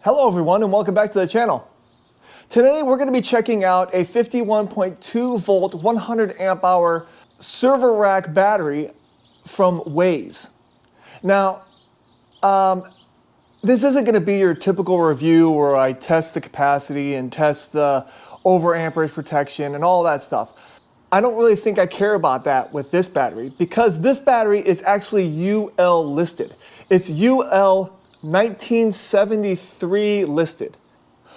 Hello everyone and welcome back to the channel. Today we're going to be checking out a 51.2 volt 100 amp hour server rack battery from Weize. Now this isn't going to be your typical review where I test the capacity and test the over amperage protection and all that stuff. I don't really think I care about that with this battery because this battery is actually UL listed. It's UL 1973 listed.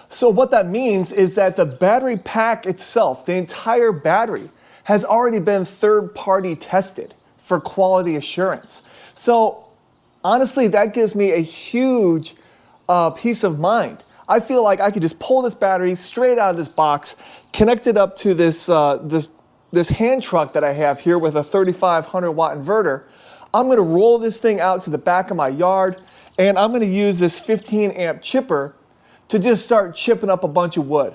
So what that means is that the battery pack itself, the entire battery, has already been third-party tested for quality assurance. So honestly, that gives me a huge peace of mind. I feel like I could just pull this battery straight out of this box, connect it up to this hand truck that I have here with a 3500 watt inverter. I'm going to roll this thing out to the back of my yard, and I'm going to use this 15 amp chipper to just start chipping up a bunch of wood.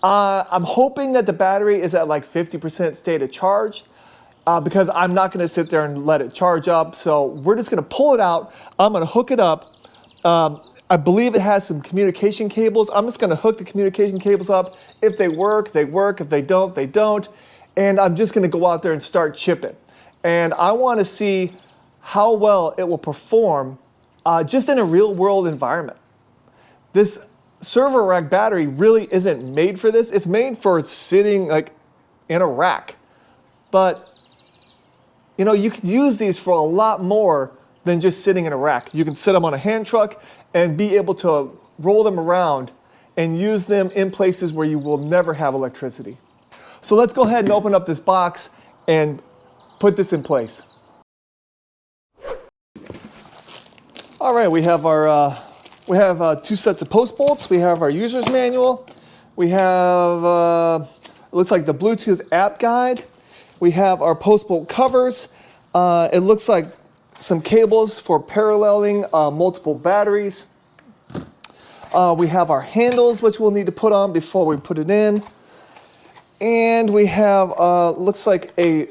I'm hoping that the battery is at like 50% state of charge because I'm not going to sit there and let it charge up. So we're just going to pull it out. I'm going to hook it up. I believe it has some communication cables. I'm just going to hook the communication cables up. If they work, they work. If they don't, they don't. And I'm just going to go out there and start chipping. And I want to see how well it will perform just in a real world environment. This server rack battery really isn't made for this. It's made for sitting like in a rack. But you know, you can use these for a lot more than just sitting in a rack. You can sit them on a hand truck and be able to roll them around and use them in places where you will never have electricity. So let's go ahead and open up this box and put this in place. All right, we have our two sets of post bolts. We have our user's manual. We have it looks like the Bluetooth app guide. We have our post bolt covers. It looks like some cables for paralleling multiple batteries. We have our handles, which we'll need to put on before we put it in. And we have, looks like a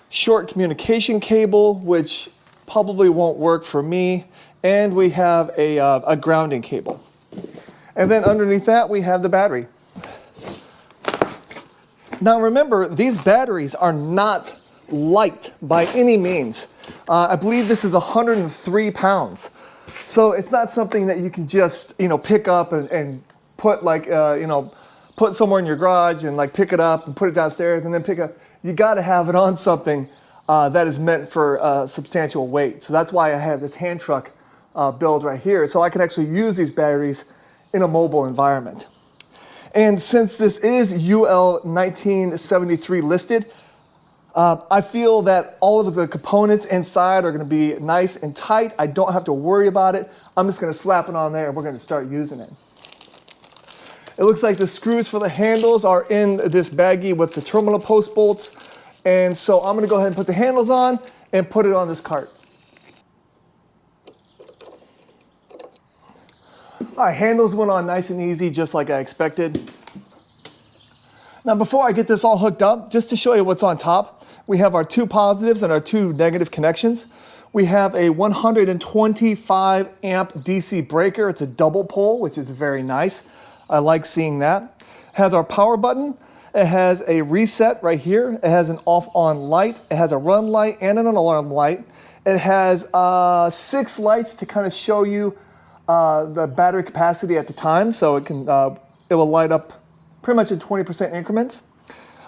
short communication cable, which probably won't work for me. And we have a grounding cable. And then underneath that, we have the battery. Now remember, these batteries are not light by any means. I believe this is 103 pounds. So it's not something that you can just, pick up and put like, put somewhere in your garage and like pick it up and put it downstairs and then pick up. You got to have it on something that is meant for substantial weight. So that's why I have this hand truck build right here. So I can actually use these batteries in a mobile environment. And since this is UL 1973 listed, I feel that all of the components inside are going to be nice and tight. I don't have to worry about it. I'm just going to slap it on there and we're going to start using it. It looks like the screws for the handles are in this baggie with the terminal post bolts. And so I'm going to go ahead and put the handles on and put it on this cart. All right, handles went on nice and easy, just like I expected. Now, before I get this all hooked up, just to show you what's on top, we have our two positives and our two negative connections. We have a 125 amp DC breaker. It's a double pole, which is very nice. I like seeing that. It has our power button. It has a reset right here. It has an off-on light. It has a run light and an alarm light. It has 6 lights to kind of show you the battery capacity at the time, so it will light up pretty much in 20% increments.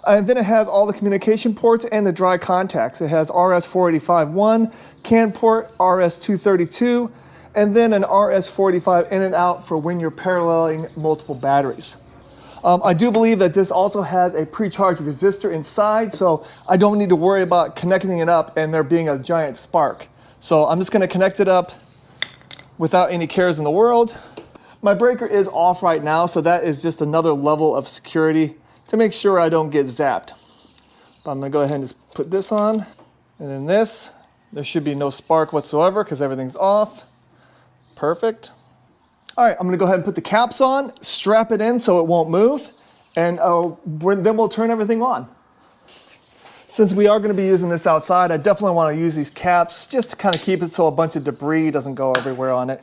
And then it has all the communication ports and the dry contacts. It has RS-485-1, CAN port, RS-232, and then an RS-485 in and out for when you're paralleling multiple batteries. I do believe that this also has a pre-charged resistor inside, so I don't need to worry about connecting it up and there being a giant spark. So I'm just going to connect it up without any cares in the world. My breaker is off right now, so that is just another level of security to make sure I don't get zapped. But I'm going to go ahead and just put this on, and then this. There should be no spark whatsoever because everything's off. Perfect. All right, I'm going to go ahead and put the caps on, strap it in so it won't move, and then we'll turn everything on. Since we are going to be using this outside, I definitely want to use these caps just to kind of keep it so a bunch of debris doesn't go everywhere on it.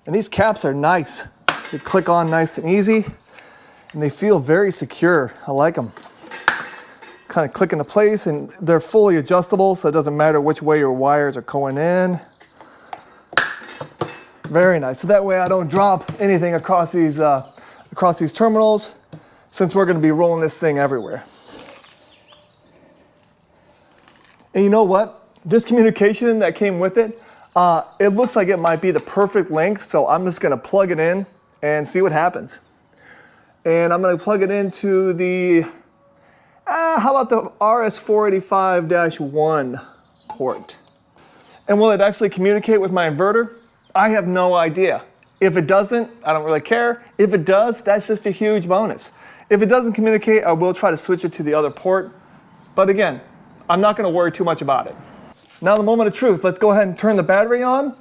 And these caps are nice. They click on nice and easy, and they feel very secure. I like them. Kind of click into place, and they're fully adjustable, so it doesn't matter which way your wires are going in. Very nice. So that way I don't drop anything across these terminals, since we're going to be rolling this thing everywhere. And you know what? This communication that came with it, it looks like it might be the perfect length, so I'm just going to plug it in and see what happens. And I'm going to plug it into the, how about the RS485-1 port? And will it actually communicate with my inverter? I have no idea. If it doesn't, I don't really care. If it does, that's just a huge bonus. If it doesn't communicate, I will try to switch it to the other port. But again, I'm not going to worry too much about it. Now the moment of truth. Let's go ahead and turn the battery on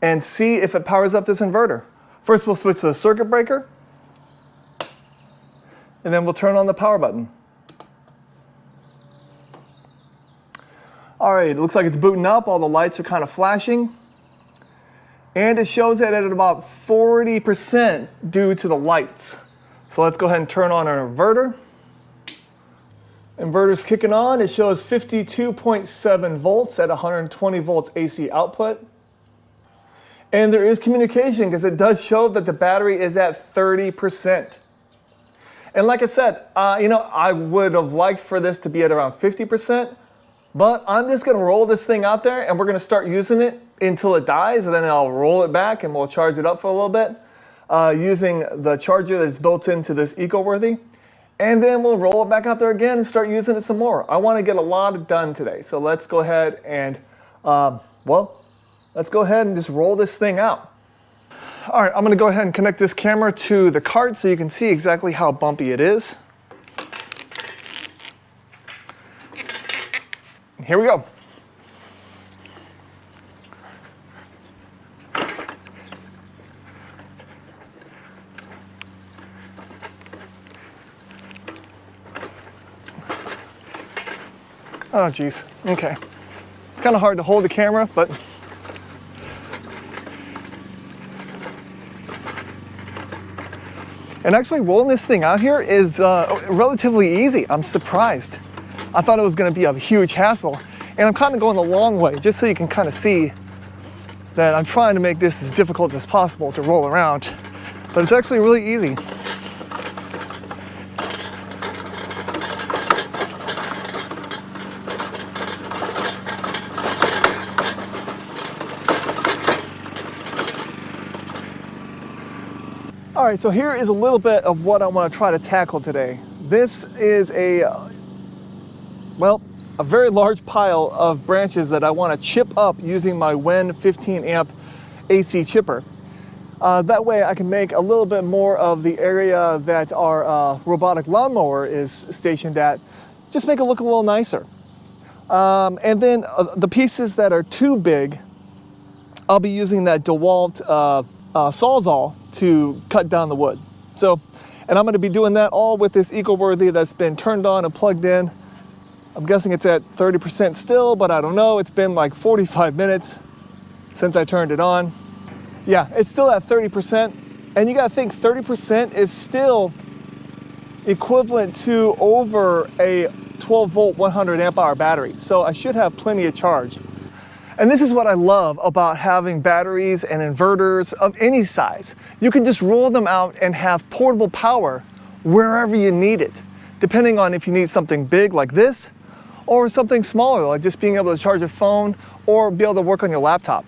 and see if it powers up this inverter. First, we'll switch to the circuit breaker, and then we'll turn on the power button. All right, it looks like it's booting up. All the lights are kind of flashing. And it shows that at about 40% due to the lights. So let's go ahead and turn on our inverter. Inverter's kicking on. It shows 52.7 volts at 120 volts AC output. And there is communication because it does show that the battery is at 30%. And like I said, I would have liked for this to be at around 50%, but I'm just going to roll this thing out there and we're going to start using it until it dies, and then I'll roll it back and we'll charge it up for a little bit using the charger that's built into this EcoWorthy. And then we'll roll it back out there again and start using it some more. I want to get a lot done today. So let's go ahead and, let's go ahead and just roll this thing out. All right, I'm going to go ahead and connect this camera to the cart so you can see exactly how bumpy it is. Here we go. Oh, geez. Okay. It's kind of hard to hold the camera, but and actually rolling this thing out here is relatively easy. I'm surprised. I thought it was going to be a huge hassle, and I'm kind of going the long way just so you can kind of see that I'm trying to make this as difficult as possible to roll around, but it's actually really easy. All right, so here is a little bit of what I want to try to tackle today. This is a very large pile of branches that I want to chip up using my WEN 15 amp AC chipper. That way I can make a little bit more of the area that our robotic lawnmower is stationed at, just make it look a little nicer. And then the pieces that are too big, I'll be using that DeWalt Sawzall to cut down the wood. And I'm going to be doing that all with this EcoWorthy that's been turned on and plugged in. I'm guessing it's at 30% still, but I don't know. It's been like 45 minutes since I turned it on. Yeah, it's still at 30%. And you got to think 30% is still equivalent to over a 12 volt, 100 amp hour battery. So I should have plenty of charge. And this is what I love about having batteries and inverters of any size. You can just roll them out and have portable power wherever you need it, depending on if you need something big like this or something smaller, like just being able to charge a phone or be able to work on your laptop.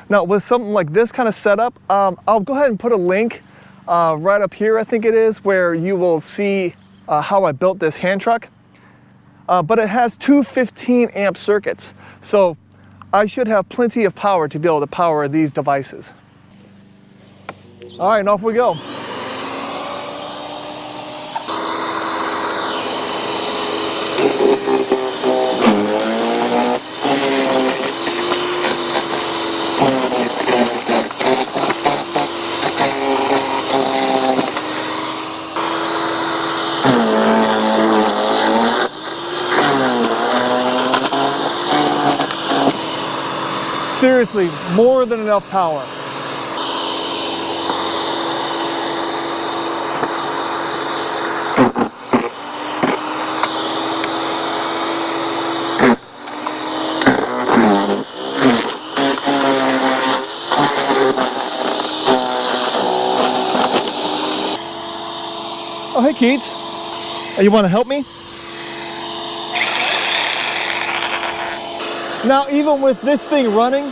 Now, with something like this kind of setup, I'll go ahead and put a link right up here, I think it is, where you will see how I built this hand truck. But it has two 15 amp circuits. So I should have plenty of power to be able to power these devices. All right, and off we go. Seriously, more than enough power. Oh, hey, Keats. Hey, you want to help me? Now, even with this thing running,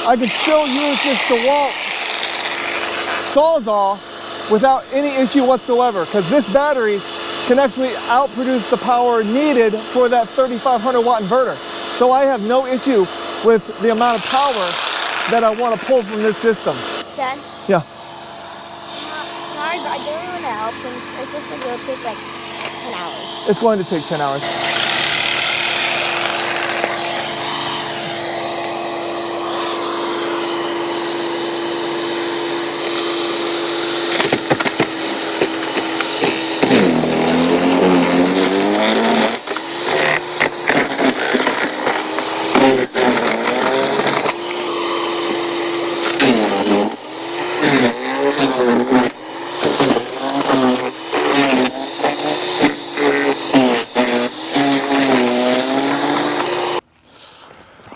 I can still use this DeWalt Sawzall without any issue whatsoever, because this battery can actually outproduce the power needed for that 3,500 watt inverter. So I have no issue with the amount of power that I want to pull from this system. Dad? Yeah. Sorry, but I don't want to help since this looks like it'll take like 10 hours. It's going to take 10 hours.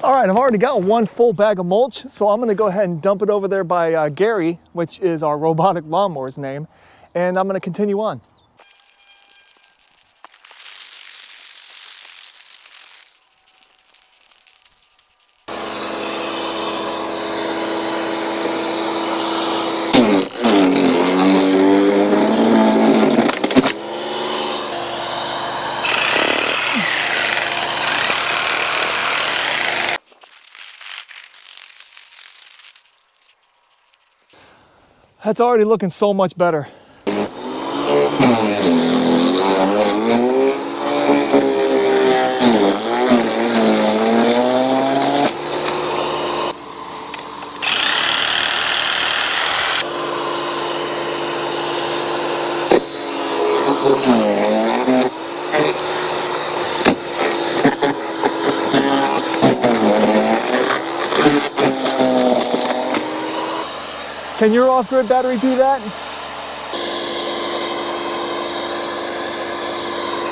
All right, I've already got one full bag of mulch, so I'm gonna go ahead and dump it over there by Gary, which is our robotic lawnmower's name, and I'm gonna continue on. That's already looking so much better. Can your off-grid battery do that?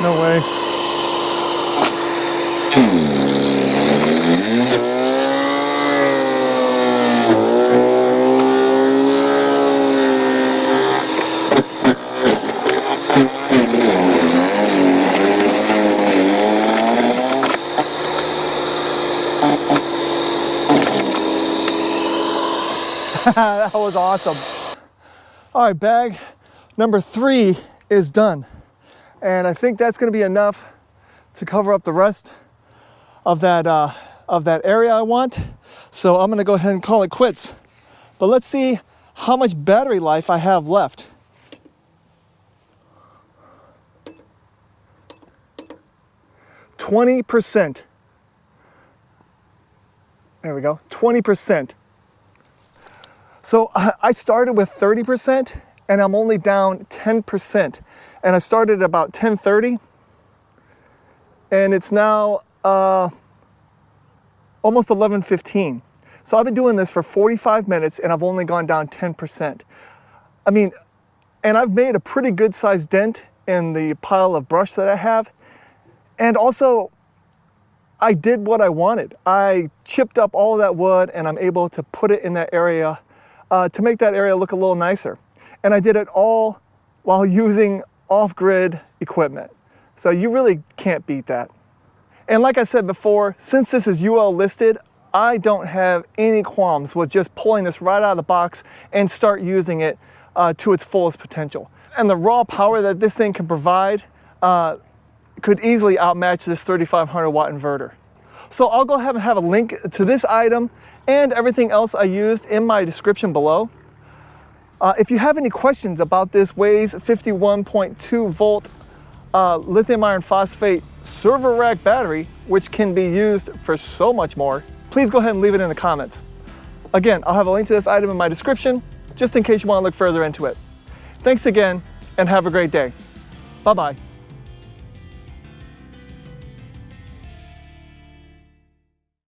No way. That was awesome. All right, bag number 3 is done. And I think that's gonna be enough to cover up the rest of that area I want. So I'm gonna go ahead and call it quits. But let's see how much battery life I have left. %. There we go, 20%. So I started with 30% and I'm only down 10%. And I started at about 10:30 and it's now almost 11:15. So I've been doing this for 45 minutes and I've only gone down 10%. I mean, and I've made a pretty good sized dent in the pile of brush that I have. And also, I did what I wanted. I chipped up all of that wood and I'm able to put it in that area to make that area look a little nicer. And I did it all while using off-grid equipment. So you really can't beat that. And like I said before, since this is UL listed, I don't have any qualms with just pulling this right out of the box and start using it to its fullest potential. And the raw power that this thing can provide could easily outmatch this 3,500 watt inverter. So I'll go ahead and have a link to this item and everything else I used in my description below. If you have any questions about this Weize 51.2 volt lithium iron phosphate server rack battery, which can be used for so much more, please go ahead and leave it in the comments. Again, I'll have a link to this item in my description, just in case you want to look further into it. Thanks again, and have a great day. Bye-bye.